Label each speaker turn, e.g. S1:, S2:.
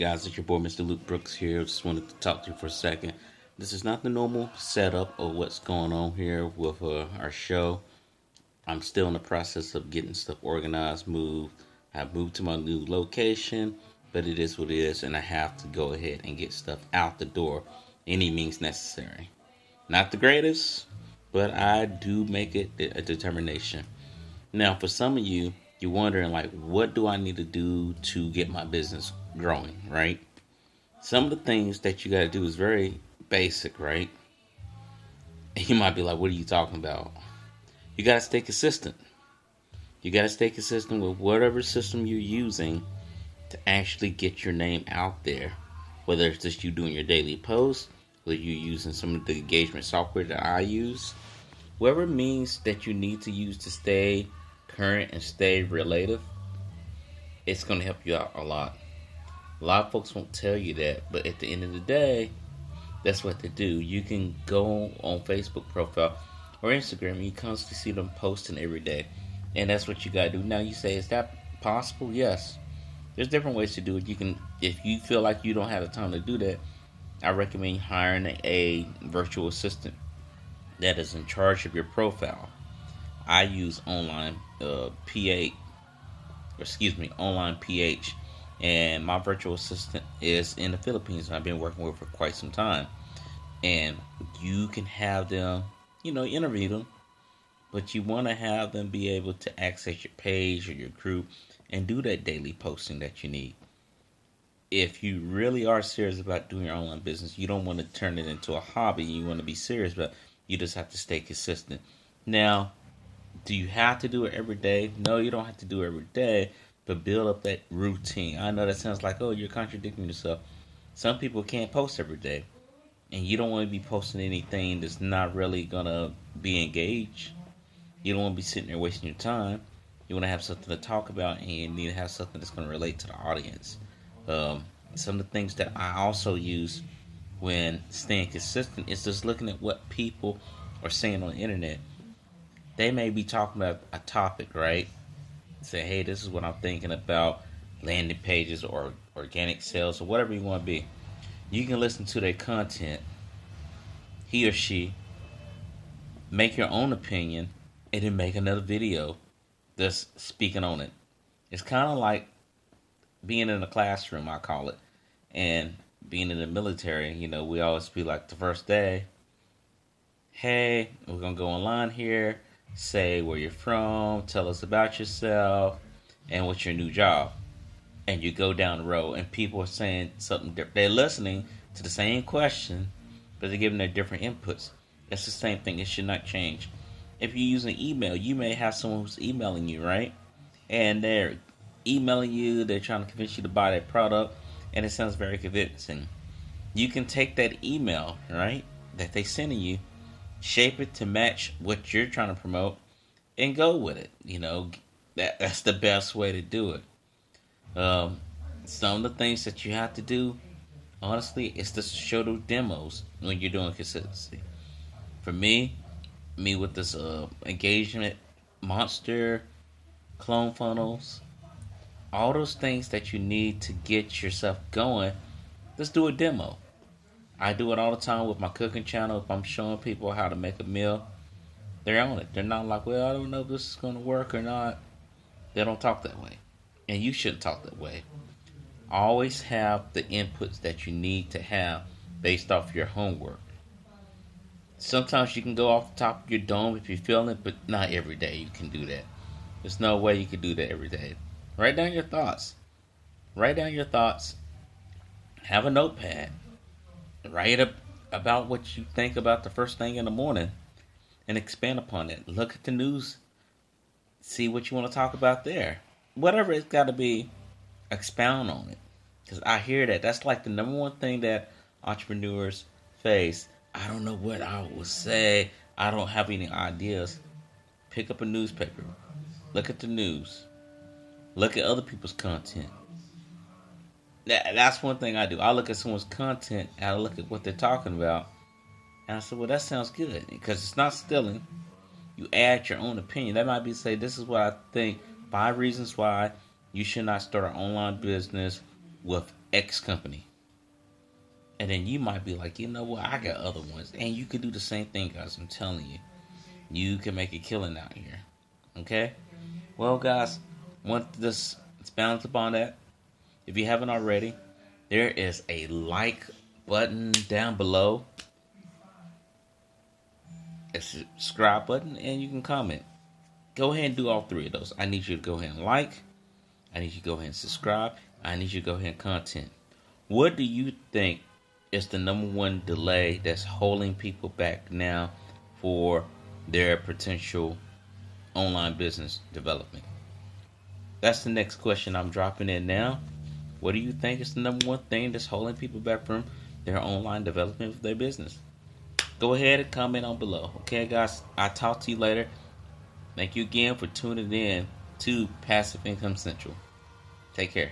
S1: guys, it's your boy Mr. Luke Brooks here. Just wanted to talk to you for a second. This is not the normal setup of what's going on here with our show. I'm still in the process of getting stuff organized, moved. I've moved to my new location, but it is what it is, and I have to go ahead and get stuff out the door any means necessary. Not the greatest, but I do make it a determination. Now, for some of you, you're wondering, like, what do I need to do to get my business growing, right? Some of the things that you got to do is very basic, right? And you might be like, what are you talking about? You got to stay consistent. You got to stay consistent with whatever system you're using to actually get your name out there. Whether it's just you doing your daily posts, whether you're using some of the engagement software that I use, whatever means that you need to use to stay current and stay relative, it's going to help you out a lot. A lot of folks won't tell you that, but at the end of the day, that's what they do. You can go on Facebook profile or Instagram and you constantly see them posting every day. And that's what you got to do. Now you say, is that possible? Yes. There's different ways to do it. You can, if you feel like you don't have the time to do that, I recommend hiring a virtual assistant that is in charge of your profile. I use online online PH, and my virtual assistant is in the Philippines. I've been working with her for quite some time, and you can have them, interview them, but you want to have them be able to access your page or your group and do that daily posting that you need. If you really are serious about doing your online business, you don't want to turn it into a hobby. You want to be serious, but you just have to stay consistent. Now, do you have to do it every day? No, you don't have to do it every day, but build up that routine. I know that sounds like, oh, you're contradicting yourself. Some people can't post every day, and you don't want to be posting anything that's not really going to be engaged. You don't want to be sitting there wasting your time. You want to have something to talk about, and you need to have something that's going to relate to the audience. Some of the things that I also use when staying consistent is just looking at what people are saying on the internet. They may be talking about a topic, right? Say, hey, this is what I'm thinking about landing pages or organic sales or whatever you want to be. You can listen to their content, he or she, make your own opinion, and then make another video that's speaking on it. It's kind of like being in a classroom, I call it, and being in the military. We always be like the first day, hey, we're going to go online here, say where you're from, tell us about yourself, and what's your new job. And you go down the road, and people are saying something different. They're listening to the same question, but they're giving their different inputs. That's the same thing. It should not change. If you use an email, you may have someone who's emailing you, right? And they're emailing you, they're trying to convince you to buy that product, and it sounds very convincing. You can take that email, right, that they're sending you, shape it to match what you're trying to promote, and go with it. That's the best way to do it. Some of the things that you have to do, honestly, is to show those demos when you're doing consistency. For me with this engagement monster, clickfunnels, all those things that you need to get yourself going, let's do a demo. I do it all the time with my cooking channel. If I'm showing people how to make a meal, they're on it. They're not like, well, I don't know if this is going to work or not. They don't talk that way. And you shouldn't talk that way. Always have the inputs that you need to have based off your homework. Sometimes you can go off the top of your dome if you feel it, but not every day you can do that. There's no way you can do that every day. Write down your thoughts. Have a notepad. Write about what you think about the first thing in the morning and expand upon it. Look at the news. See what you want to talk about there. Whatever it's got to be, expound on it. Because I hear that. That's like the number one thing that entrepreneurs face. I don't know what I would say. I don't have any ideas. Pick up a newspaper. Look at the news. Look at other people's content. That's one thing I do. I look at someone's content and I look at what they're talking about. And I say, well, that sounds good. Because it's not stealing. You add your own opinion. That might be say, this is what I think. 5 reasons why you should not start an online business with X company. And then you might be like, you know what, I got other ones. And you could do the same thing, guys. I'm telling you. You can make a killing out here. Okay? Well, guys, want this expound upon that? If you haven't already, there is a like button down below, a subscribe button, and you can comment. Go ahead and do all three of those. I need you to go ahead and like. I need you to go ahead and subscribe. I need you to go ahead and comment. What do you think is the number one delay that's holding people back now for their potential online business development? That's the next question I'm dropping in now. What do you think is the number one thing that's holding people back from their online development of their business? Go ahead and comment on below. Okay, guys? I'll talk to you later. Thank you again for tuning in to Passive Income Central. Take care.